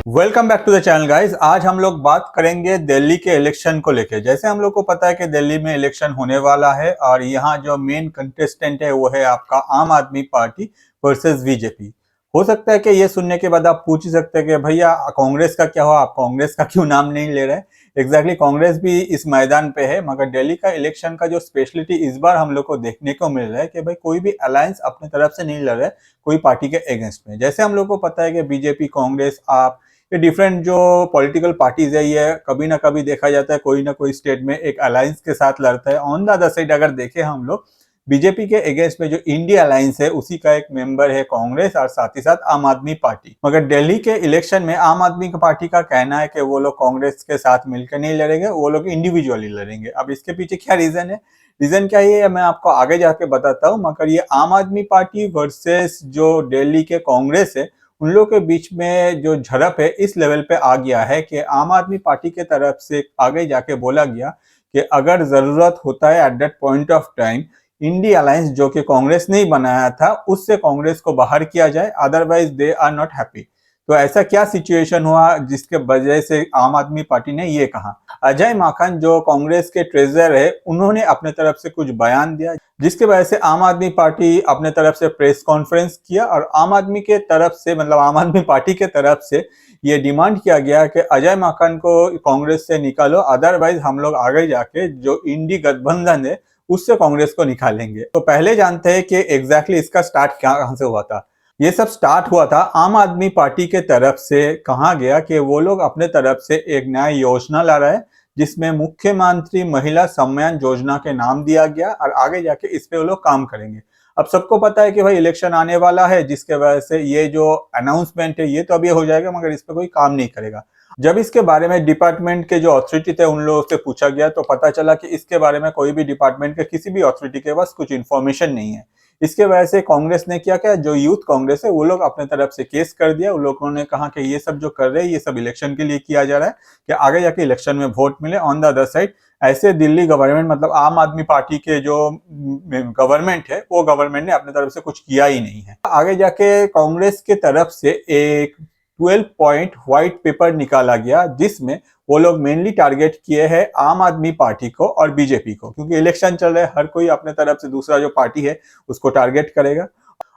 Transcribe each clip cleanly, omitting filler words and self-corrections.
Welcome back to the channel guys. आज हम लोग बात करेंगे दिल्ली के इलेक्शन को लेके। जैसे हम लोग को पता है कि दिल्ली में इलेक्शन होने वाला है और यहाँ जो मेन कंटेस्टेंट है वो है आपका आम आदमी पार्टी वर्सेस बीजेपी। हो सकता है कि ये सुनने के बाद आप पूछ ही सकते हैं कि भैया कांग्रेस का क्या हुआ, आप कांग्रेस का क्यों नाम नहीं ले रहे। एग्जैक्टली कांग्रेस भी इस मैदान पे है, मगर दिल्ली का इलेक्शन का जो स्पेशलिटी इस बार हम लोग को देखने को मिल रहा है कि भाई कोई भी अलायंस अपने तरफ से नहीं लड़ रहा है कोई पार्टी के अगेंस्ट में। जैसे हम लोग को पता है कि बीजेपी, कांग्रेस, आप, ये डिफरेंट जो पॉलिटिकल पार्टीज है ये कभी ना कभी देखा जाता है कोई ना कोई स्टेट में एक अलायंस के साथ लड़ता है। ऑन द अदर साइड अगर देखें हम लोग बीजेपी के अगेंस्ट में जो इंडिया अलायंस है उसी का एक मेंबर है कांग्रेस और साथ ही साथ आम आदमी पार्टी। मगर दिल्ली के इलेक्शन में आम आदमी पार्टी का कहना है कि वो लोग कांग्रेस के साथ मिलकर नहीं लड़ेंगे, वो लोग इंडिविजुअली लड़ेंगे। अब इसके पीछे क्या रीजन है, रीजन क्या है ये मैं आपको आगे जाके बताता हूँ। मगर ये आम आदमी पार्टी वर्सेस जो दिल्ली के कांग्रेस है उन लोगों के बीच में जो झड़प है इस लेवल पे आ गया है कि आम आदमी पार्टी के तरफ से आगे जाके बोला गया कि अगर जरूरत होता है eight that point of time INDI alliance जो कि कांग्रेस ने ही बनाया था उससे कांग्रेस को बाहर किया जाए, otherwise they are not happy. तो ऐसा क्या सिचुएशन हुआ जिसके वजह से आम आदमी पार्टी ने ये कहा। अजय माकन जो कांग्रेस के ट्रेजर है उन्होंने अपने तरफ से कुछ बयान दिया जिसके वजह से आम आदमी पार्टी अपने तरफ से प्रेस कॉन्फ्रेंस किया और आम आदमी के तरफ से मतलब आम आदमी पार्टी के तरफ से ये डिमांड किया गया कि अजय माकन को कांग्रेस से निकालो, अदरवाइज हम लोग आगे जाके जो इंडी गठबंधन है उससे कांग्रेस को निकालेंगे। तो पहले जानते हैं कि एग्जैक्टली इसका स्टार्ट कहाँ से हुआ था। ये सब स्टार्ट हुआ था आम आदमी पार्टी के तरफ से। कहा गया कि वो लोग अपने तरफ से एक नया योजना ला रहा है जिसमें मुख्यमंत्री महिला सम्मान योजना के नाम दिया गया और आगे जाके इस पे वो लोग काम करेंगे। अब सबको पता है कि भाई इलेक्शन आने वाला है जिसके वजह से ये जो अनाउंसमेंट है ये तो अभी हो जाएगा मगर इस पे कोई काम नहीं करेगा। जब इसके बारे में डिपार्टमेंट के जो अथॉरिटी थे उन लोगों से पूछा गया तो पता चला कि इसके बारे में कोई भी डिपार्टमेंट के किसी भी अथॉरिटी के पास कुछ इन्फॉर्मेशन नहीं है। इसके वजह से कांग्रेस ने क्या किया, जो यूथ कांग्रेस है वो लोग अपने तरफ से केस कर दिया। उन लोगों ने कहा कि ये सब जो कर रहे हैं ये सब इलेक्शन के लिए किया जा रहा है कि आगे जाके इलेक्शन में वोट मिले। ऑन द अदर साइड ऐसे दिल्ली गवर्नमेंट मतलब आम आदमी पार्टी के जो गवर्नमेंट है वो गवर्नमेंट ने अपने तरफ से कुछ किया ही नहीं है। आगे जाके कांग्रेस के तरफ से एक 12 पॉइंट व्हाइट पेपर निकाला गया जिसमें वो लोग मेनली टारगेट किए हैं आम आदमी पार्टी को और बीजेपी को, क्योंकि इलेक्शन चल रहा है हर कोई अपने तरफ से दूसरा जो पार्टी है उसको टारगेट करेगा।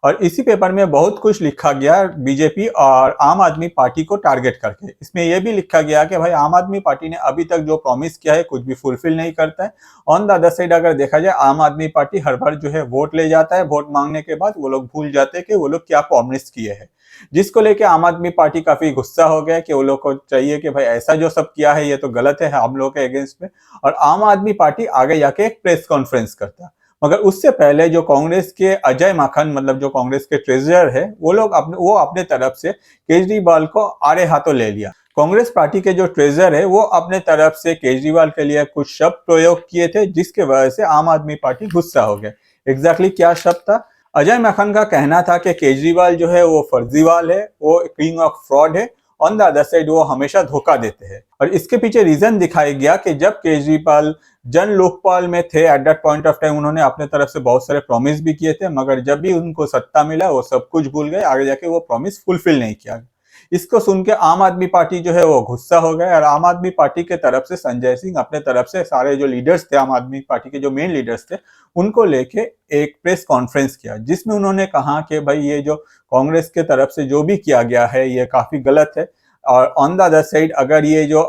और इसी पेपर में बहुत कुछ लिखा गया बीजेपी और आम आदमी पार्टी को टारगेट करके। इसमें यह भी लिखा गया कि भाई आम आदमी पार्टी ने अभी तक जो प्रॉमिस किया है कुछ भी फुलफिल नहीं करता है। ऑन द अदर साइड अगर देखा जाए आम आदमी पार्टी हर बार जो है वोट ले जाता है, वोट मांगने के बाद वो लोग भूल जाते हैं कि वो लोग क्या प्रॉमिस किए हैं, जिसको लेके आम आदमी पार्टी काफी गुस्सा हो गया कि वो लोग को चाहिए कि भाई ऐसा जो सब किया है ये तो गलत है हम लोग के अगेंस्ट में। और आम आदमी पार्टी आगे जाके एक प्रेस कॉन्फ्रेंस करता। मगर उससे पहले जो कांग्रेस के अजय माकन मतलब जो कांग्रेस के ट्रेजरर है वो अपने तरफ से केजरीवाल को आड़े हाथों ले लिया। कांग्रेस पार्टी के जो ट्रेजरर है वो अपने तरफ से केजरीवाल के लिए कुछ शब्द प्रयोग किए थे जिसके वजह से आम आदमी पार्टी गुस्सा हो गया। एग्जैक्टली क्या शब्द था, अजय माकन का कहना था कि केजरीवाल जो है वो फर्जीवाल है, वो किंग ऑफ फ्रॉड है, ऑन द अदर साइड वो हमेशा धोखा देते हैं। और इसके पीछे रीजन दिखाया गया कि जब केजरीवाल जन लोकपाल में थे eight that point of time उन्होंने अपने तरफ से बहुत सारे प्रॉमिस भी किए थे, मगर जब भी उनको सत्ता मिला वो सब कुछ भूल गए, आगे जाके वो प्रॉमिस फुलफिल नहीं किया। इसको सुन के आम आदमी पार्टी जो है वो गुस्सा हो गया और आम आदमी पार्टी के तरफ से संजय सिंह अपने तरफ से सारे जो लीडर्स थे आम आदमी पार्टी के जो मेन लीडर्स थे उनको लेके एक प्रेस कॉन्फ्रेंस किया जिसमें उन्होंने कहा कि भाई ये जो कांग्रेस के तरफ से जो भी किया गया है ये काफी गलत है। और ऑन द अदर साइड अगर ये जो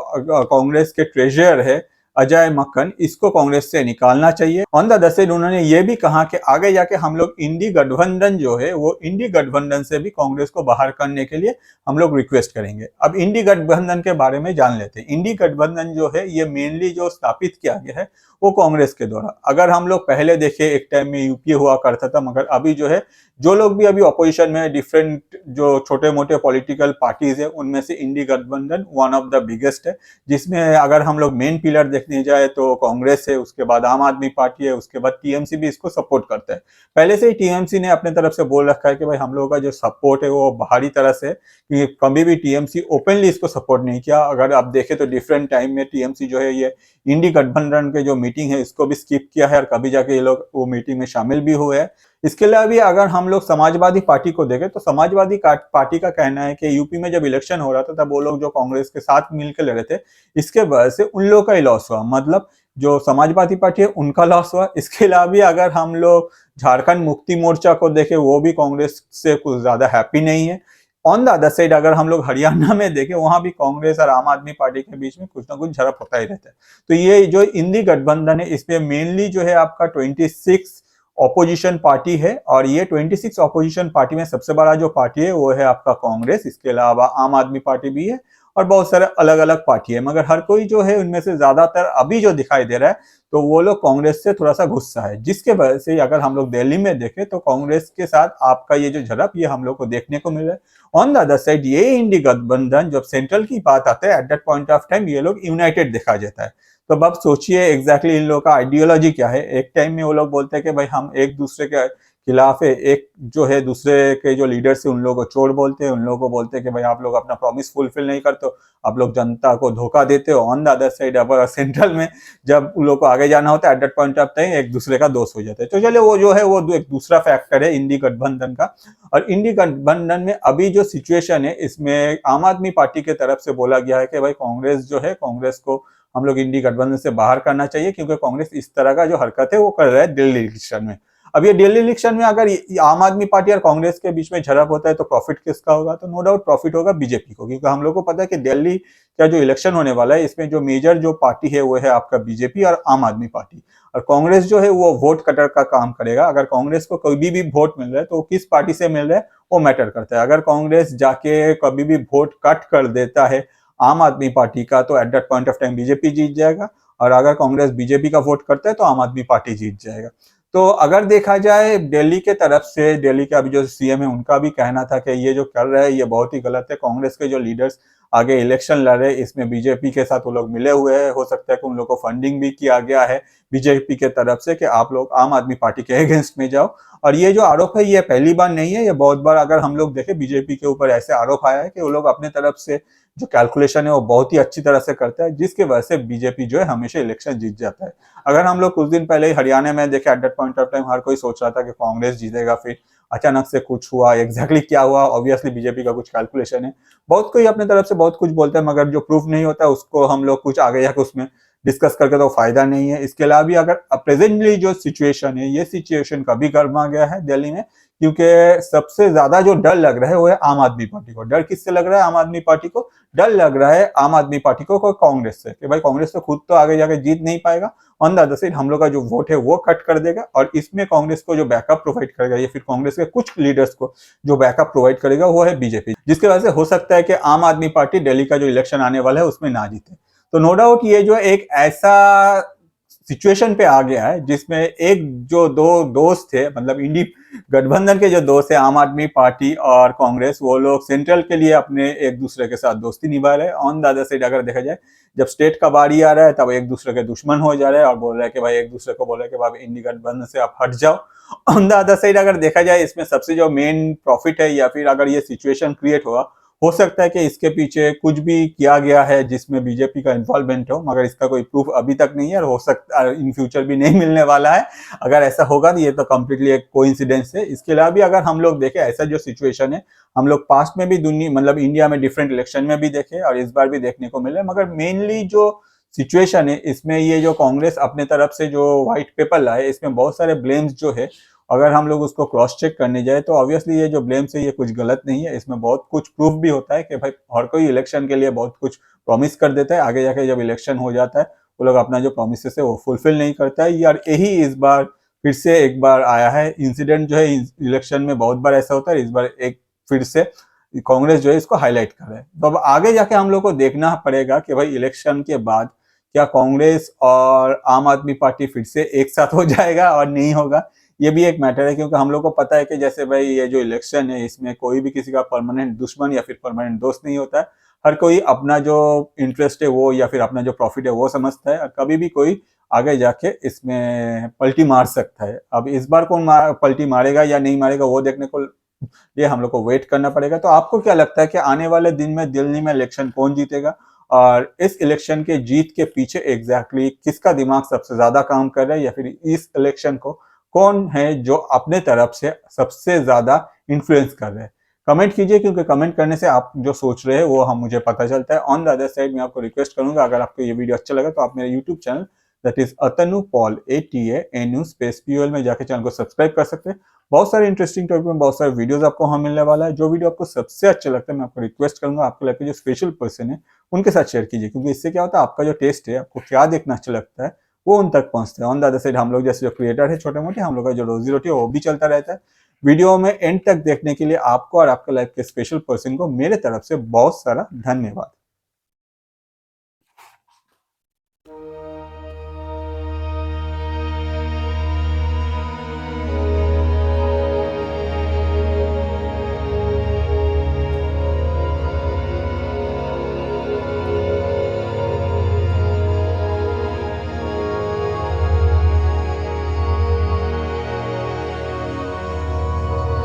कांग्रेस के ट्रेजरर है अजय माकन इसको कांग्रेस से निकालना चाहिए। ऑन द अदर साइड उन्होंने ये भी कहा कि आगे जाके हम लोग इंडी गठबंधन जो है वो इंडी गठबंधन से भी कांग्रेस को बाहर करने के लिए हम लोग रिक्वेस्ट करेंगे। अब इंडी गठबंधन के बारे में जान लेते हैं। इंडी गठबंधन जो है ये मेनली जो स्थापित किया गया है वो कांग्रेस के द्वारा। अगर हम लोग पहले देखें एक टाइम में यूपीए हुआ करता था, मगर अभी जो है जो लोग भी अभी अपोजिशन में डिफरेंट जो छोटे मोटे पॉलिटिकल पार्टीज है उनमें से इंडी गठबंधन वन ऑफ द बिगेस्ट है, जिसमें अगर हम लोग मेन पिलर देखने जाए तो कांग्रेस है, उसके बाद आम आदमी पार्टी है, उसके बाद टीएमसी भी इसको सपोर्ट करता है। पहले से ही टीएमसी ने अपने तरफ से बोल रखा है कि भाई हम लोगों का जो सपोर्ट है वो बाहरी तरह से, कि कभी भी टीएमसी ओपनली इसको सपोर्ट नहीं किया। अगर आप देखें तो डिफरेंट टाइम में टीएमसी जो है ये इंडी गठबंधन के जो मीटिंग है इसको भी स्किप किया है और कभी जाके ये लोग वो मीटिंग में शामिल भी हुए हैं। इसके अलावा भी अगर हम लोग समाजवादी पार्टी को देखें तो समाजवादी पार्टी का कहना है कि यूपी में जब इलेक्शन हो रहा था तब वो लोग जो कांग्रेस के साथ मिलकर लड़े थे इसके वजह से उन लोगों का ही लॉस हुआ, मतलब जो समाजवादी पार्टी है उनका लॉस हुआ। इसके अलावा भी अगर हम लोग झारखंड मुक्ति मोर्चा को देखें वो भी कांग्रेस से कुछ ज्यादा हैप्पी नहीं है। ऑन द अदर साइड अगर हम लोग हरियाणा में देखें वहां भी कांग्रेस और आम आदमी पार्टी के बीच में कुछ ना कुछ झड़प होता ही रहता है। तो ये जो इंडी गठबंधन है इसमें मेनली जो है आपका 26 ऑपोजिशन पार्टी है और ये 26 ऑपोजिशन पार्टी में सबसे बड़ा जो पार्टी है वो है आपका कांग्रेस। इसके अलावा आम आदमी पार्टी भी है और बहुत सारे अलग अलग पार्टी है, मगर हर कोई जो है उनमें से ज्यादातर अभी जो दिखाई दे रहा है तो वो लोग कांग्रेस से थोड़ा सा गुस्सा है, जिसके वजह से अगर हम लोग दिल्ली में देखें तो कांग्रेस के साथ आपका ये जो झड़प ये हम लोग को देखने को मिल रहा है। ऑन द अदर साइड ये इंडी गठबंधन जब सेंट्रल की बात आते हैं eight that point of time ये लोग यूनाइटेड देखा जाता है। तो अब सोचिए एग्जैक्टली इन लोगों का आइडियोलॉजी क्या है। एक टाइम में वो लोग बोलते हैं कि भाई हम एक दूसरे के खिलाफ है, एक जो है दूसरे के जो लीडर्स है उन लोगों को चोर बोलते हैं, उन लोगों को बोलते हैं कि भाई आप लोग अपना प्रॉमिस फुलफिल नहीं करते हो, आप लोग जनता को धोखा देते हो। ऑन द अदर साइड अब सेंट्रल में जब उन लोग को आगे जाना होता है eight that point of time एक दूसरे का दोस्त हो जाता है। तो चलिए वो जो है वो एक दूसरा फैक्टर है इंडी गठबंधन का। और इंडी गठबंधन में अभी जो सिचुएशन है इसमें आम आदमी पार्टी की तरफ से बोला गया है कि भाई कांग्रेस जो है कांग्रेस को हम लोग इंडी गठबंधन से बाहर करना चाहिए, क्योंकि कांग्रेस इस तरह का जो हरकत है वो कर रहा है दिल्ली इलेक्शन में। अब ये दिल्ली इलेक्शन में अगर आम आदमी पार्टी और कांग्रेस के बीच में झड़प होता है तो प्रॉफिट किसका होगा? तो नो डाउट प्रॉफिट होगा बीजेपी को, क्योंकि हम लोग को पता है कि दिल्ली का जो इलेक्शन होने वाला है इसमें जो मेजर जो पार्टी है वो है आपका बीजेपी और आम आदमी पार्टी। और कांग्रेस जो है वो वोट कटर का काम करेगा। अगर कांग्रेस को कभी भी वोट मिल रहा है तो किस पार्टी से मिल रहा है वो मैटर करता है। अगर कांग्रेस जाके कभी भी वोट कट कर देता है आम आदमी पार्टी का तो at that point of time BJP जीत जाएगा, और अगर कांग्रेस बीजेपी का वोट करता है तो आम आदमी पार्टी जीत जाएगा। तो अगर देखा जाए दिल्ली के तरफ से, दिल्ली के अभी जो सीएम है उनका भी कहना था कि ये जो कर रहे हैं ये बहुत ही गलत है। कांग्रेस के जो लीडर्स आगे इलेक्शन लड़ रहे इसमें बीजेपी के साथ वो लोग मिले हुए हैं, हो सकता है कि उन लोग को फंडिंग भी किया गया है बीजेपी के तरफ से कि आप लोग आम आदमी पार्टी के अगेंस्ट में जाओ। और ये जो आरोप है ये पहली बार नहीं है, ये बहुत बार अगर हम लोग देखें बीजेपी के ऊपर ऐसे आरोप आया है कि वो लोग अपने तरफ से जो कैलकुलेशन है वो बहुत ही अच्छी तरह से करता है, जिसके वजह से बीजेपी जो है हमेशा इलेक्शन जीत जाता है। अगर हम लोग कुछ दिन पहले ही हरियाणा में देखे at that point of time हर कोई सोच रहा था कि कांग्रेस जीतेगा, फिर अचानक से कुछ हुआ। एग्जैक्टली क्या हुआ? ऑब्वियसली बीजेपी का कुछ कैलकुलेशन है। बहुत कोई अपने तरफ से बहुत कुछ बोलता है, मगर जो प्रूफ नहीं होता है उसको हम लोग कुछ आगे जाकर उसमें डिस्कस करके तो फायदा नहीं है। इसके अलावा भी अगर प्रेजेंटली जो सिचुएशन है ये सिचुएशन कभी गर्मा गया है दिल्ली में, क्योंकि सबसे ज्यादा जो डर लग रहा है वो है आम आदमी पार्टी को। डर किससे लग रहा है? आम आदमी पार्टी को डर लग रहा है आम आदमी पार्टी को कांग्रेस से, कि भाई कांग्रेस तो खुद तो आगे जाके जीत नहीं पाएगा, ऑन द अदर साइड हम लोग का जो वोट है वो कट कर देगा, और इसमें कांग्रेस को जो बैकअप प्रोवाइड करेगा या फिर कांग्रेस के कुछ लीडर्स को जो बैकअप प्रोवाइड करेगा वो है बीजेपी, जिसकी वजह से हो सकता है कि आम आदमी पार्टी दिल्ली का जो इलेक्शन आने वाला है उसमें ना जीते। तो नो डाउट ये जो एक ऐसा सिचुएशन पे आ गया है जिसमें एक जो दो दोस्त थे, मतलब इंडी गठबंधन के जो दोस्त है आम आदमी पार्टी और कांग्रेस, वो लोग सेंट्रल के लिए अपने एक दूसरे के साथ दोस्ती निभा रहे हैं। ऑन द अदर साइड अगर देखा जाए जब स्टेट का बारी आ रहा है तब एक दूसरे के दुश्मन हो जा रहे हैं और बोल रहे हैं कि भाई एक दूसरे को बोल रहे हैं कि भाई इंडी गठबंधन से आप हट जाओ। ऑन द अदर साइड अगर देखा जाए इसमें सबसे जो मेन प्रॉफिट है या फिर अगर ये सिचुएशन क्रिएट हुआ, हो सकता है कि इसके पीछे कुछ भी किया गया है जिसमें बीजेपी का इन्वॉल्वमेंट हो, मगर इसका कोई प्रूफ अभी तक नहीं है और हो सकता इन फ्यूचर भी नहीं मिलने वाला है। अगर ऐसा होगा तो ये तो कम्प्लीटली एक कोइंसिडेंस है। इसके अलावा भी अगर हम लोग देखें ऐसा जो सिचुएशन है हम लोग पास्ट में भी दुनिया मतलब इंडिया में डिफरेंट इलेक्शन में भी देखे और इस बार भी देखने को मिले, मगर मेनली जो सिचुएशन है इसमें ये जो कांग्रेस अपने तरफ से जो व्हाइट पेपर लाए इसमें बहुत सारे ब्लेम्स जो है अगर हम लोग उसको क्रॉस चेक करने जाए तो ऑब्वियसली ये जो ब्लेम्स है ये कुछ गलत नहीं है। इसमें बहुत कुछ प्रूफ भी होता है कि भाई हर कोई इलेक्शन के लिए बहुत कुछ प्रॉमिस कर देता है, आगे जाके जब इलेक्शन हो जाता है वो लोग अपना जो प्रॉमिस है वो फुलफिल नहीं करता है। यार यही इस बार फिर से एक बार आया है इंसिडेंट जो है इलेक्शन में, बहुत बार ऐसा होता है, इस बार एक फिर से कांग्रेस जो है इसको हाईलाइट कर रहा है। तो अब आगे जाके हम लोग को देखना पड़ेगा कि भाई इलेक्शन के बाद क्या कांग्रेस और आम आदमी पार्टी फिर से एक साथ हो जाएगा और नहीं होगा, ये भी एक मैटर है। क्योंकि हम लोग को पता है कि जैसे भाई ये जो इलेक्शन है इसमें कोई भी किसी का परमानेंट दुश्मन या फिर परमानेंट दोस्त नहीं होता है। हर कोई अपना जो इंटरेस्ट है वो या फिर अपना जो प्रॉफिट है वो समझता है, और कभी भी कोई आगे जाके इसमें पलटी मार सकता है। अब इस बार कौन पलटी मारेगा या नहीं मारेगा वो देखने को ये हम लोग को वेट करना पड़ेगा। तो आपको क्या लगता है कि आने वाले दिन में दिल्ली में इलेक्शन कौन जीतेगा और इस इलेक्शन के जीत के पीछे एग्जैक्टली किसका दिमाग सबसे ज्यादा काम कर रहा है, या फिर इस इलेक्शन को कौन है जो अपने तरफ से सबसे ज्यादा इन्फ्लुएंस कर रहे हैं। कमेंट कीजिए, क्योंकि कमेंट करने से आप जो सोच रहे हैं वो हम मुझे पता चलता है। ऑन द अदर साइड मैं आपको रिक्वेस्ट करूंगा, अगर आपको ये वीडियो अच्छा लगा तो आप मेरे YouTube channel that is Atanu Paul ATANU space POL में जाके चैनल को सब्सक्राइब कर सकते हैं। बहुत सारे इंटरेस्टिंग टॉपिक में बहुत सारे वीडियोस आपको वहां मिलने वाला है। जो वीडियो आपको सबसे अच्छा लगता है मैं आपको रिक्वेस्ट करूंगा आपके लाइफ के जो स्पेशल पर्सन है उनके साथ शेयर कीजिए, क्योंकि इससे क्या होता है आपका जो टेस्ट है, आपको क्या देखना अच्छा लगता है वो उन तक पहुंचता है। ऑन द अदर साइड हम लोग जैसे जो क्रिएटर है छोटे मोटे, हम लोग का जो रोजी रोटी है वो भी चलता रहता है। वीडियो में एंड तक देखने के लिए आपको और आपके लाइफ के स्पेशल पर्सन को मेरे तरफ से बहुत सारा धन्यवाद।